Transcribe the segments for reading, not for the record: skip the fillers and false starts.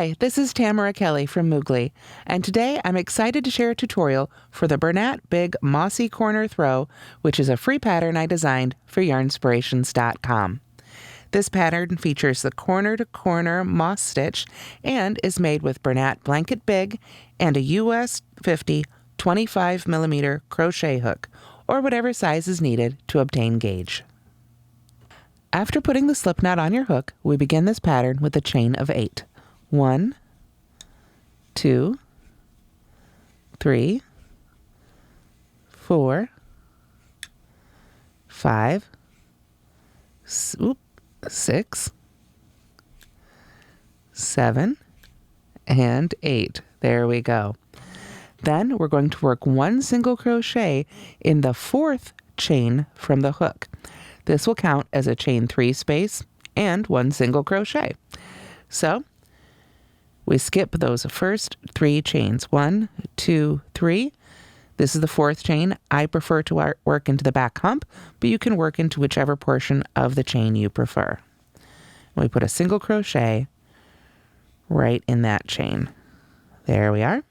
Hi, this is Tamara Kelly from Moogly, and today I'm excited to share a tutorial for the Bernat Big Mossy Corner Throw, which is a free pattern I designed for yarnspirations.com. This pattern features the corner-to-corner moss stitch and is made with Bernat Blanket Big and a US 50 25mm crochet hook, or whatever size is needed to obtain gauge. After putting the slip knot on your hook, we begin this pattern with a chain of 8. 1, 2, 3, 4, 5, 6, 7, and 8. There we go. Then we're going to work 1 single crochet in the 4th chain from the hook. This will count as a chain 3 space and 1 single crochet. So we skip those first 3 chains. 1, 2, 3. This is the 4th chain. I prefer to work into the back hump, but you can work into whichever portion of the chain you prefer. We put a single crochet right in that chain. There we are.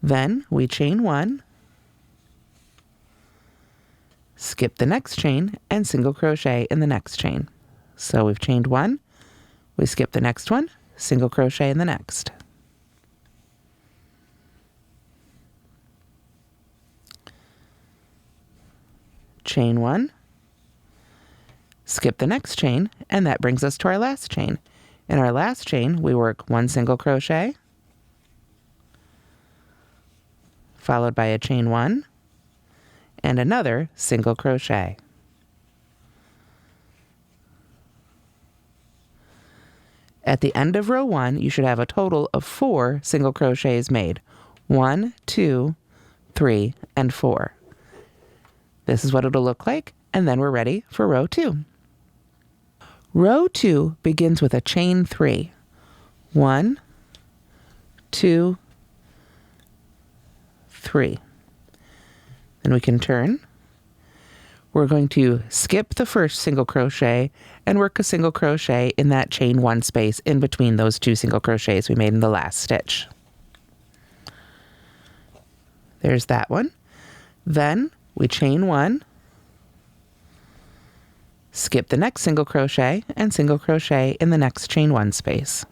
Then we chain 1, skip the next chain, and single crochet in the next chain. So we've chained 1, we skip the next one, single crochet in the next. Chain 1, skip the next chain, and that brings us to our last chain. In our last chain, we work 1 single crochet, followed by a chain 1, and another single crochet. At the end of row 1, you should have a total of 4 single crochets made. 1, 2, 3, and 4. This is what it'll look like, and then we're ready for row 2. Row 2 begins with a chain 3. 1, 2, 3. Then we can turn. We're going to skip the first single crochet and work a single crochet in that chain 1 space in between those 2 single crochets we made in the last stitch. There's that one. Then we chain 1, skip the next single crochet, and single crochet in the next chain 1 space.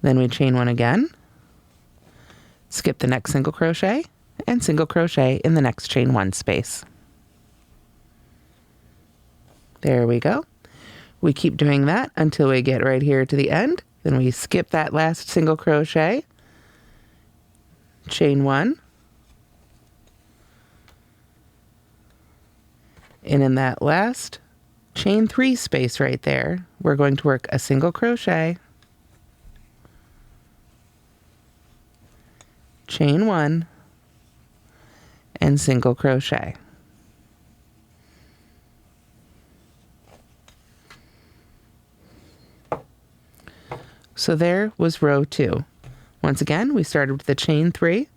Then we chain 1 again, skip the next single crochet, and single crochet in the next chain 1 space. There we go. We keep doing that until we get right here to the end. Then we skip that last single crochet, chain 1, and in that last chain 3 space right there, we're going to work a single crochet, chain 1, and single crochet. So there was row 2. Once again, we started with the chain 3,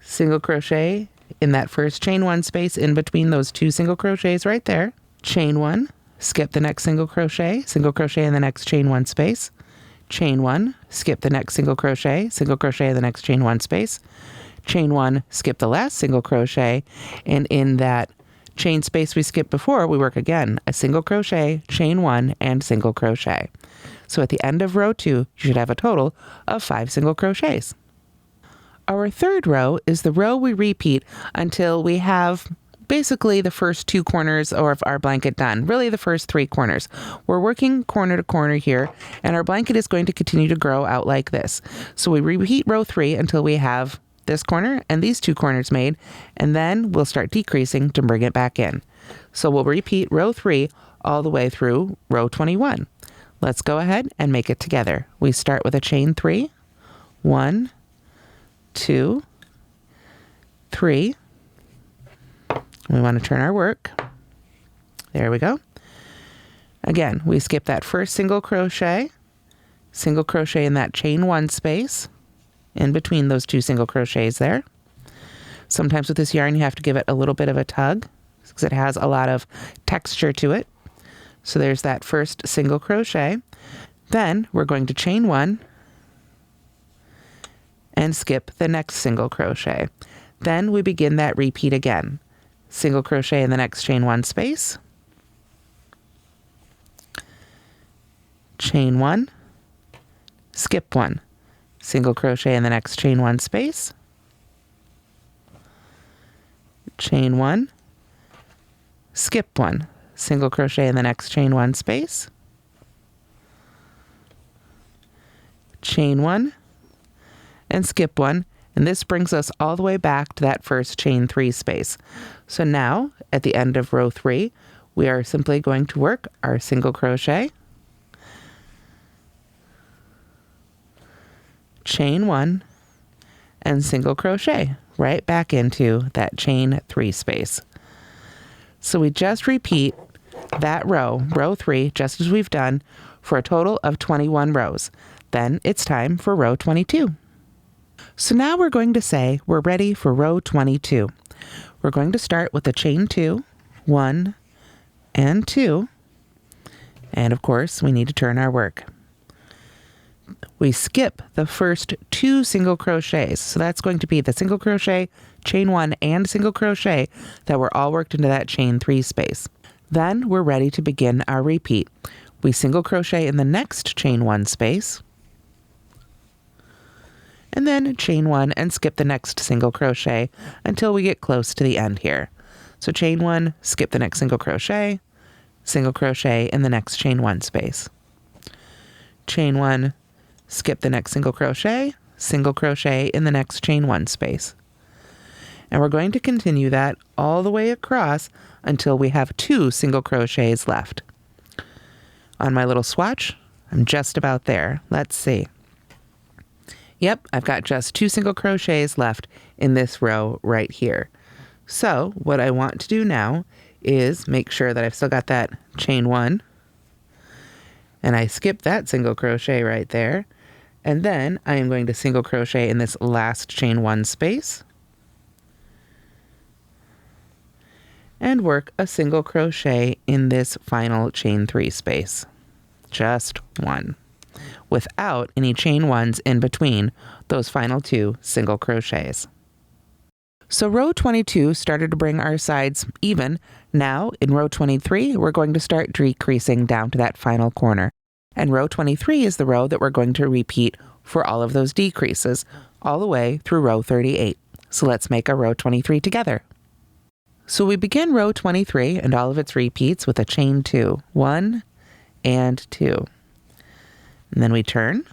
single crochet in that first chain 1 space in between those 2 single crochets right there, chain 1, skip the next single crochet in the next chain 1 space, chain 1, skip the next single crochet in the next chain 1 space, chain 1, skip the last single crochet, and in that chain space we skipped before, we work again a single crochet, chain 1, and single crochet. So at the end of row 2, you should have a total of 5 single crochets. Our third row is the row we repeat until we have basically the first 2 corners of our blanket done, really the first 3 corners. We're working corner to corner here, and our blanket is going to continue to grow out like this. So we repeat row 3 until we have this corner and these 2 corners made, and then we'll start decreasing to bring it back in. So we'll repeat row 3 all the way through row 21. Let's go ahead and make it together. We start with a chain 3, 1, 2, 3. We want to turn our work. There we go. Again, we skip that first single crochet in that chain 1 space in between those 2 single crochets there. Sometimes with this yarn you have to give it a little bit of a tug because it has a lot of texture to it. So there's that first single crochet. Then we're going to chain 1 and skip the next single crochet. Then we begin that repeat again. Single crochet in the next chain 1 space, chain 1, skip 1, single crochet in the next chain 1 space, chain 1, skip 1, single crochet in the next chain 1 space, chain 1, and skip 1. And this brings us all the way back to that first chain 3 space. So now at the end of row 3, we are simply going to work our single crochet, chain 1, and single crochet right back into that chain 3 space. So we just repeat that row 3, just as we've done, for a total of 21 rows. Then it's time for row 22. So now we're going to say we're ready for row 22. We're going to start with a chain 2, 1 and 2, and of course we need to turn our work. We skip the first 2 single crochets, so that's going to be the single crochet, chain 1, and single crochet that were all worked into that chain 3 space. Then we're ready to begin our repeat. We single crochet in the next chain 1 space, and then chain 1 and skip the next single crochet until we get close to the end here. So chain 1, skip the next single crochet in the next chain 1 space. Chain 1, skip the next single crochet in the next chain 1 space. And we're going to continue that all the way across until we have 2 single crochets left. On my little swatch, I'm just about there. Let's see. Yep, I've got just 2 single crochets left in this row right here. So what I want to do now is make sure that I've still got that chain 1, and I skip that single crochet right there, and then I am going to single crochet in this last chain 1 space and work a single crochet in this final chain 3 space. Just 1. Without any chain 1s in between those final 2 single crochets. So row 22 started to bring our sides even. Now in row 23, we're going to start decreasing down to that final corner. And row 23 is the row that we're going to repeat for all of those decreases, all the way through row 38. So let's make a row 23 together. So we begin row 23 and all of its repeats with a chain 2, 1 and 2. And then we turn.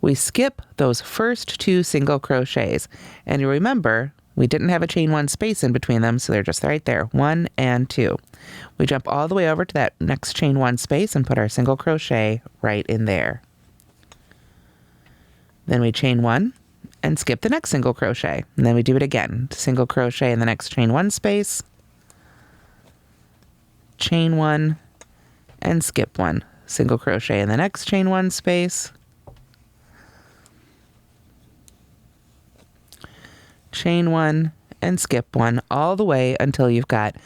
We skip those first 2 single crochets. And you remember, we didn't have a chain 1 space in between them, so they're just right there, 1 and 2. We jump all the way over to that next chain 1 space and put our single crochet right in there. Then we chain 1 and skip the next single crochet. And then we do it again. Single crochet in the next chain 1 space, chain 1, and skip 1. Single crochet in the next chain 1 space, chain 1, and skip 1 all the way until you've got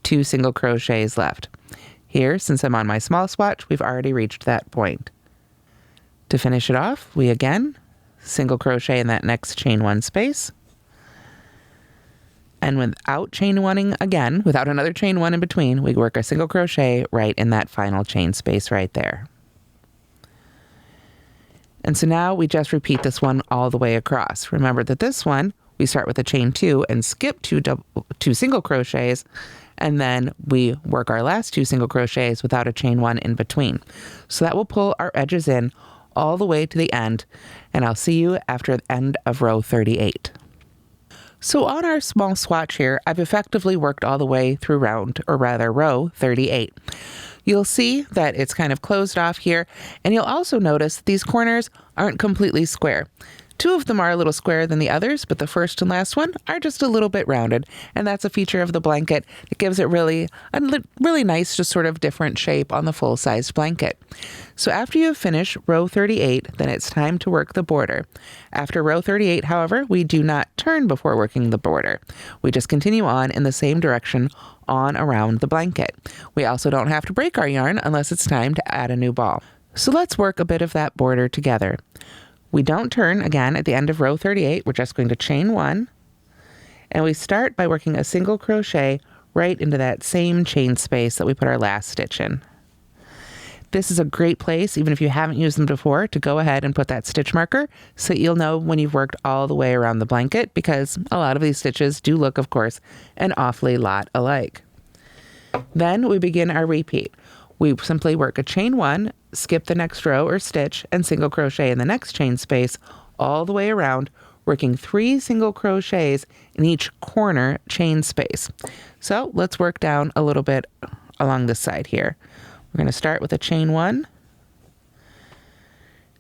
2 single crochets left. Here, since I'm on my small swatch, we've already reached that point. To finish it off, we again single crochet in that next chain 1 space, and without chain 1ing again, without another chain 1 in between, we work a single crochet right in that final chain space right there. And so now we just repeat this one all the way across. Remember that this one, we start with a chain 2 and skip 2 single crochets, and then we work our last 2 single crochets without a chain 1 in between. So that will pull our edges in all the way to the end, and I'll see you after the end of row 38. So on our small swatch here, I've effectively worked all the way through row 38. You'll see that it's kind of closed off here, and you'll also notice that these corners aren't completely square. Two of them are a little squarer than the others, but the first and last one are just a little bit rounded, and that's a feature of the blanket that gives it really nice, just sort of different shape on the full-sized blanket. So after you have finished row 38, then it's time to work the border. After row 38, however, we do not turn before working the border. We just continue on in the same direction on around the blanket. We also don't have to break our yarn unless it's time to add a new ball. So let's work a bit of that border together. We don't turn again at the end of row 38. We're just going to chain 1, and we start by working a single crochet right into that same chain space that we put our last stitch in. This is a great place, even if you haven't used them before, to go ahead and put that stitch marker so you'll know when you've worked all the way around the blanket, because a lot of these stitches do look, of course, an awfully lot alike. Then we begin our repeat. We simply work a chain 1, skip the next row or stitch, and single crochet in the next chain space all the way around, working 3 single crochets in each corner chain space. So let's work down a little bit along this side here. We're going to start with a chain 1,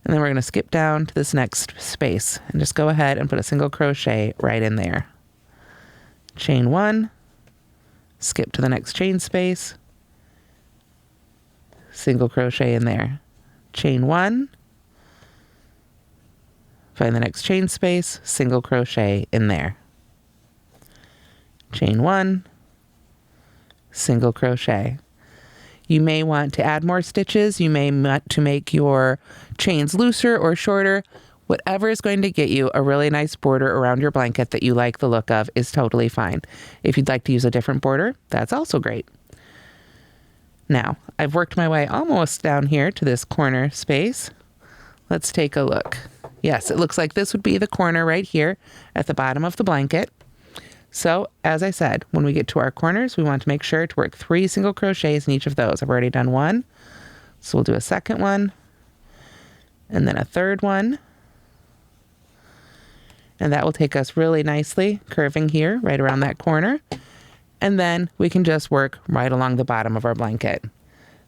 and then we're going to skip down to this next space and just go ahead and put a single crochet right in there. Chain 1, skip to the next chain space, single crochet in there. Chain 1, find the next chain space, single crochet in there. Chain 1, single crochet. You may want to add more stitches. You may want to make your chains looser or shorter. Whatever is going to get you a really nice border around your blanket that you like the look of is totally fine. If you'd like to use a different border, that's also great. Now, I've worked my way almost down here to this corner space. Let's take a look. Yes, it looks like this would be the corner right here at the bottom of the blanket. So, as I said, when we get to our corners, we want to make sure to work 3 single crochets in each of those. I've already done 1, so we'll do a second one, and then a third one. And that will take us really nicely, curving here, right around that corner. And then we can just work right along the bottom of our blanket.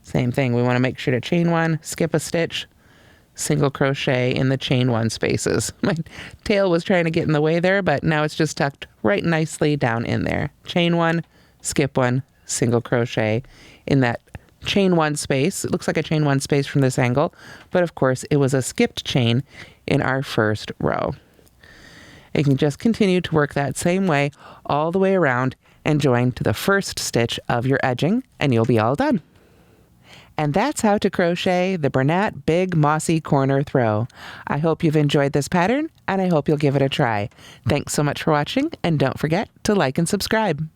Same thing, we want to make sure to chain 1, skip a stitch, single crochet in the chain 1 spaces. My tail was trying to get in the way there, but now it's just tucked right nicely down in there. Chain 1, skip 1, single crochet in that chain 1 space. It looks like a chain 1 space from this angle, but of course it was a skipped chain in our first row. You can just continue to work that same way all the way around and join to the first stitch of your edging, and you'll be all done. And that's how to crochet the Bernat Big Mossy Corner Throw. I hope you've enjoyed this pattern, and I hope you'll give it a try. Thanks so much for watching, and don't forget to like and subscribe.